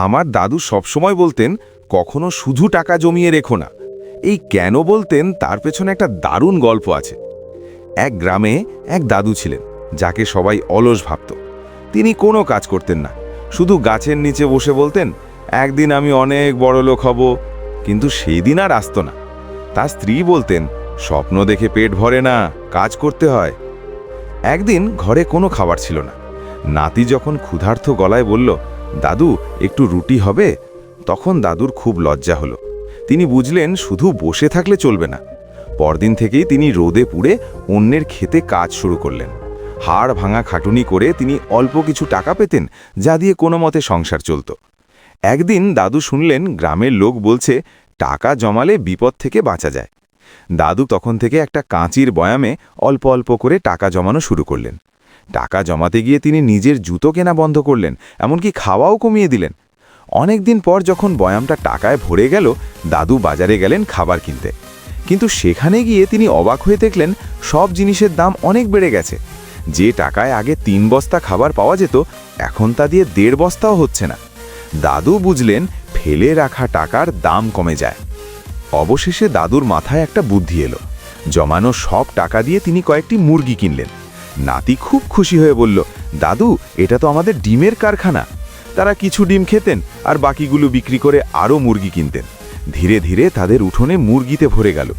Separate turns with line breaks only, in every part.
আমার দাদু সবসময় বলতেন কখনো শুধু টাকা জমিয়ে রেখো না। এই কেন বলতেন তার পেছনে একটা দারুণ গল্প আছে। এক গ্রামে এক দাদু ছিলেন যাকে সবাই অলস ভাবত। তিনি কোনো কাজ করতেন না, শুধু গাছের নিচে বসে বলতেন, একদিন আমি অনেক বড় লোক হব। কিন্তু সেই দিন আর আসতো না। তার স্ত্রী বলতেন, স্বপ্ন দেখে পেট ভরে না, কাজ করতে হয়। একদিন ঘরে কোনো খাবার ছিল না। নাতি যখন ক্ষুধার্ত গলায় বলল, দাদু একটু রুটি হবে, তখন দাদুর খুব লজ্জা হলো। তিনি বুঝলেন শুধু বসে থাকলে চলবে না। পরদিন থেকেই তিনি রোদে পুড়ে অন্যের খেতে কাজ শুরু করলেন। হাড় ভাঙা খাটুনি করে তিনি অল্প কিছু টাকা পেতেন, যা দিয়ে কোনো মতে সংসার চলত। একদিন দাদু শুনলেন গ্রামের লোক বলছে টাকা জমালে বিপদ থেকে বাঁচা যায়। দাদু তখন থেকে একটা কাঁচির বয়ামে অল্প অল্প করে টাকা জমানো শুরু করলেন। টাকা জমাতে গিয়ে তিনি নিজের জুতো কেনা বন্ধ করলেন, এমনকি খাওয়াও কমিয়ে দিলেন। অনেক দিন পর যখন বয়ামটা টাকায় ভরে গেল, দাদু বাজারে গেলেন খাবার কিনতে। কিন্তু সেখানে গিয়ে তিনি অবাক হয়ে দেখলেন সব জিনিসের দাম অনেক বেড়ে গেছে। যে টাকায় আগে 3 বস্তা খাবার পাওয়া যেত, এখন তা দিয়ে 1.5 বস্তাও হচ্ছে না। দাদু বুঝলেন ফেলে রাখা টাকার দাম কমে যায়। অবশেষে দাদুর মাথায় একটা বুদ্ধি এলো। জমানো সব টাকা দিয়ে তিনি কয়েকটি মুরগি কিনলেন। নাতি খুব খুশি হয়ে বলল, দাদু এটা তো আমাদের ডিমের কারখানা। তারা কিছু ডিম খেতেন আর বাকিগুলো বিক্রি করে আরও মুরগি কিনতেন। ধীরে ধীরে তাদের উঠোনে মুরগিতে ভরে গেল।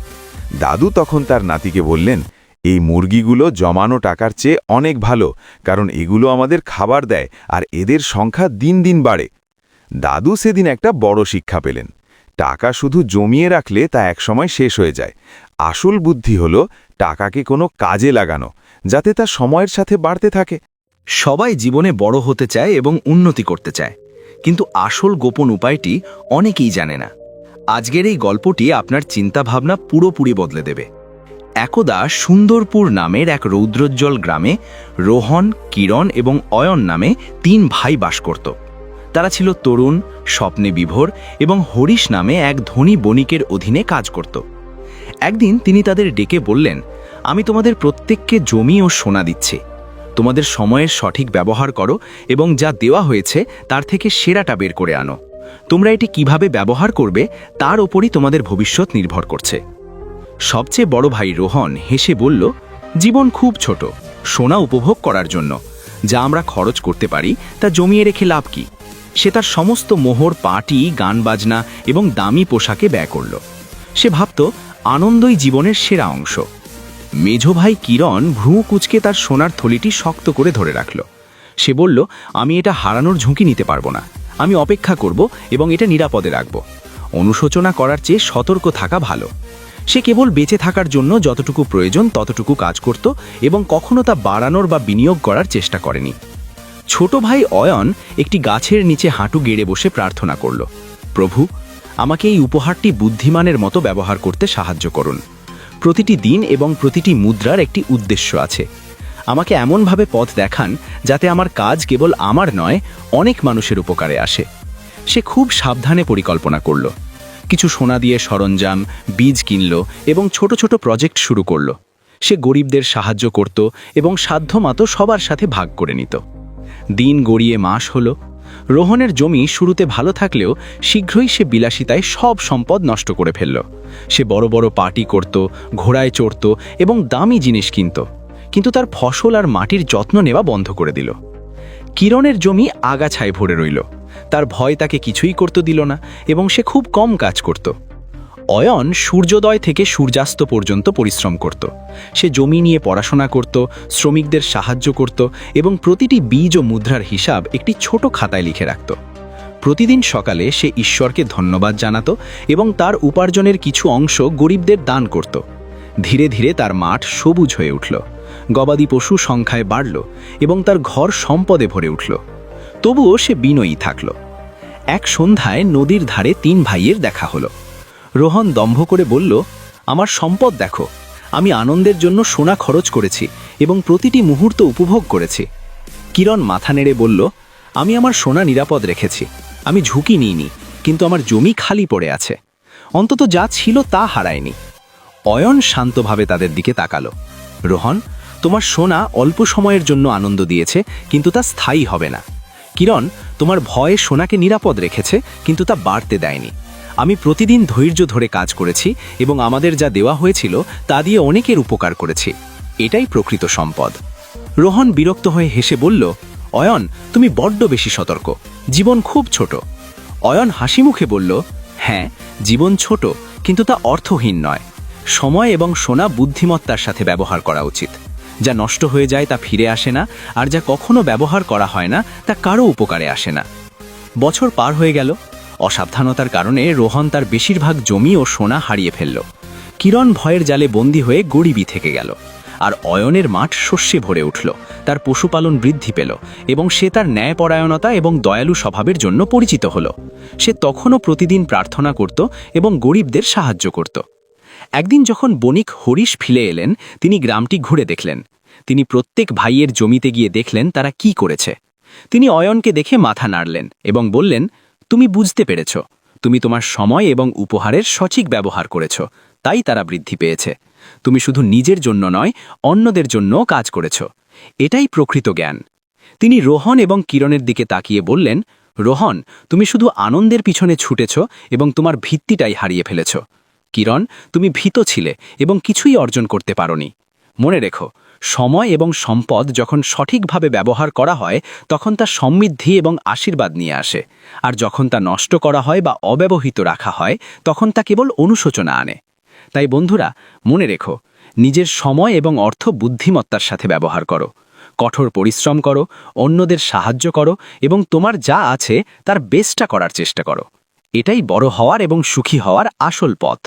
দাদু তখন তার নাতিকে বললেন, এই মুরগিগুলো জমানো টাকার চেয়ে অনেক ভালো, কারণ এগুলো আমাদের খাবার দেয় আর এদের সংখ্যা দিন দিন বাড়ে। দাদু সেদিন একটা বড় শিক্ষা পেলেন। টাকা শুধু জমিয়ে রাখলে তা একসময় শেষ হয়ে যায়। আসল বুদ্ধি হলো টাকাকে কোনো কাজে লাগানো, যাতে তা সময়ের সাথে বাড়তে থাকে।
সবাই জীবনে বড় হতে চায় এবং উন্নতি করতে চায়, কিন্তু আসল গোপন উপায়টি অনেকেই জানে না। আজকের এই গল্পটি আপনার চিন্তাভাবনা পুরোপুরি বদলে দেবে। একদা সুন্দরপুর নামের এক রৌদ্রোজ্জ্বল গ্রামে রোহন, কিরণ এবং অয়ন নামে 3 ভাই বাস করত। তারা ছিল তরুণ, স্বপ্নে বিভোর এবং হরিশ নামে এক ধনী বণিকের অধীনে কাজ করত। একদিন তিনি তাদের ডেকে বললেন, আমি তোমাদের প্রত্যেককে জমি ও সোনা দিচ্ছি। তোমাদের সময়ের সঠিক ব্যবহার করো এবং যা দেওয়া হয়েছে তার থেকে সেরাটা বের করে আনো। তোমরা এটি কিভাবে ব্যবহার করবে তার ওপরই তোমাদের ভবিষ্যৎ নির্ভর করছে। সবচেয়ে বড় ভাই রোহন হেসে বলল, জীবন খুব ছোট, সোনা উপভোগ করার জন্য। যা আমরা খরচ করতে পারি তা জমিয়ে রেখে লাভ কি? সে তার সমস্ত মোহর পার্টি, গান বাজনা এবং দামি পোশাকে ব্যয় করল। সে ভাবত আনন্দই জীবনের সেরা অংশ। মেঝো ভাই কিরণ ভ্রু কুঁচকে তার সোনার থলিটি শক্ত করে ধরে রাখল। সে বলল, আমি এটা হারানোর ঝুঁকি নিতে পারবো না। আমি অপেক্ষা করব এবং এটা নিরাপদে রাখব। অনুশোচনা করার চেয়ে সতর্ক থাকা ভালো। সে কেবল বেঁচে থাকার জন্য যতটুকু প্রয়োজন ততটুকু কাজ করত এবং কখনো তা বাড়ানোর বা বিনিয়োগ করার চেষ্টা করেনি। ছোট ভাই অয়ন একটি গাছের নিচে হাঁটু গেড়ে বসে প্রার্থনা করল, প্রভু, আমাকে এই উপহারটি বুদ্ধিমানের মতো ব্যবহার করতে সাহায্য করুন। প্রতিটি দিন এবং প্রতিটি মুদ্রার একটি উদ্দেশ্য আছে। আমাকে এমনভাবে পথ দেখান যাতে আমার কাজ কেবল আমার নয়, অনেক মানুষের উপকারে আসে। সে খুব সাবধানে পরিকল্পনা করল। কিছু সোনা দিয়ে সরঞ্জাম, বীজ কিনল এবং ছোট ছোট প্রজেক্ট শুরু করল। সে গরিবদের সাহায্য করত এবং সাধ্যমতো সবার সাথে ভাগ করে নিত। দিন গড়িয়ে মাস হলো। রোহনের জমি শুরুতে ভালো থাকলেও শীঘ্রই সে বিলাসিতায় সব সম্পদ নষ্ট করে ফেলল। সে বড় বড় পার্টি করত, ঘোড়ায় চড়ত এবং দামি জিনিস কিনত, কিন্তু তার ফসল আর মাটির যত্ন নেওয়া বন্ধ করে দিল। কিরণের জমি আগাছায় ভরে রইল। তার ভয় তাকে কিছুই করতে দিল না এবং সে খুব কম কাজ করত। অয়ন সূর্যোদয় থেকে সূর্যাস্ত পর্যন্ত পরিশ্রম করত। সে জমি নিয়ে পড়াশোনা করত, শ্রমিকদের সাহায্য করত এবং প্রতিটি বীজ ও মুদ্রার হিসাব একটি ছোট খাতায় লিখে রাখত। প্রতিদিন সকালে সে ঈশ্বরকে ধন্যবাদ জানাত এবং তার উপার্জনের কিছু অংশ গরিবদের দান করত। ধীরে ধীরে তার মাঠ সবুজ হয়ে উঠল, গবাদি পশু সংখ্যায় বাড়ল এবং তার ঘর সম্পদে ভরে উঠল। তবুও সে বিনয়ী থাকল। এক সন্ধ্যায় নদীর ধারে 3 ভাইয়ের দেখা হলো। রোহন দম্ভ করে বলল, আমার সম্পদ দেখো, আমি আনন্দের জন্য সোনা খরচ করেছি এবং প্রতিটি মুহূর্ত উপভোগ করেছি। কিরণ মাথা নেড়ে বলল, আমি আমার সোনা নিরাপদ রেখেছি, আমি ঝুঁকি নিইনি, কিন্তু আমার জমি খালি পড়ে আছে। অন্তত যা ছিল তা হারায়নি। অয়ন শান্তভাবে তাদের দিকে তাকালো। রোহন, তোমার সোনা অল্প সময়ের জন্য আনন্দ দিয়েছে, কিন্তু তা স্থায়ী হবে না। কিরণ, তোমার ভয় সোনাকে নিরাপদ রেখেছে, কিন্তু তা বাড়তে দেয়নি। আমি প্রতিদিন ধৈর্য ধরে কাজ করেছি এবং আমাদের যা দেওয়া হয়েছিল তা দিয়ে অনেকের উপকার করেছি। এটাই প্রকৃত সম্পদ। রোহন বিরক্ত হয়ে হেসে বলল, অয়ন, তুমি বড্ড বেশি সতর্ক। জীবন খুব ছোট। অয়ন হাসি মুখে বলল, হ্যাঁ, জীবন ছোট, কিন্তু তা অর্থহীন নয়। সময় এবং সোনা বুদ্ধিমত্তার সাথে ব্যবহার করা উচিত। যা নষ্ট হয়ে যায় তা ফিরে আসে না, আর যা কখনো ব্যবহার করা হয় না তা কারো উপকারে আসে না। বছর পার হয়ে গেল। অসাবধানতার কারণে রোহন তার বেশিরভাগ জমি ও সোনা হারিয়ে ফেলল। কিরণ ভয়ের জালে বন্দী হয়ে গরিবই থেকে গেল। আর অয়নের মাঠ শস্যে ভরে উঠল, তার পশুপালন বৃদ্ধি পেল এবং সে তার ন্যায়পরায়ণতা এবং দয়ালু স্বভাবের জন্য পরিচিত হল। সে তখনও প্রতিদিন প্রার্থনা করত এবং গরিবদের সাহায্য করত। একদিন যখন বণিক হরিশ ফিরে এলেন, তিনি গ্রামটি ঘুরে দেখলেন। তিনি প্রত্যেক ভাইয়ের জমিতে গিয়ে দেখলেন তারা কি করেছে। তিনি অয়নকে দেখে মাথা নাড়লেন এবং বললেন, তুমি বুঝতে পেরেছ, তুমি তোমার সময় এবং উপহারের সঠিক ব্যবহার করেছ, তাই তারা বৃদ্ধি পেয়েছে। তুমি শুধু নিজের জন্য নয়, অন্যদের জন্যও কাজ করেছ। এটাই প্রকৃত জ্ঞান। তিনি রোহন এবং কিরণের দিকে তাকিয়ে বললেন, রোহন, তুমি শুধু আনন্দের পিছনে ছুটেছ এবং তোমার ভিত্তিটাই হারিয়ে ফেলেছ। কিরণ, তুমি ভীত ছিলে এবং কিছুই অর্জন করতে পারোনি। মনে রেখো, সময় এবং সম্পদ যখন সঠিকভাবে ব্যবহার করা হয় তখন তা সমৃদ্ধি এবং আশীর্বাদ নিয়ে আসে, আর যখন তা নষ্ট করা হয় বা অব্যবহৃত রাখা হয় তখন তা কেবল অনুশোচনা আনে। তাই বন্ধুরা, মনে রেখো, নিজের সময় এবং অর্থ বুদ্ধিমত্তার সাথে ব্যবহার করো, কঠোর পরিশ্রম করো, অন্যদের সাহায্য করো এবং তোমার যা আছে তার বেস্টটা করার চেষ্টা করো। এটাই বড় হওয়ার এবং সুখী হওয়ার আসল পথ।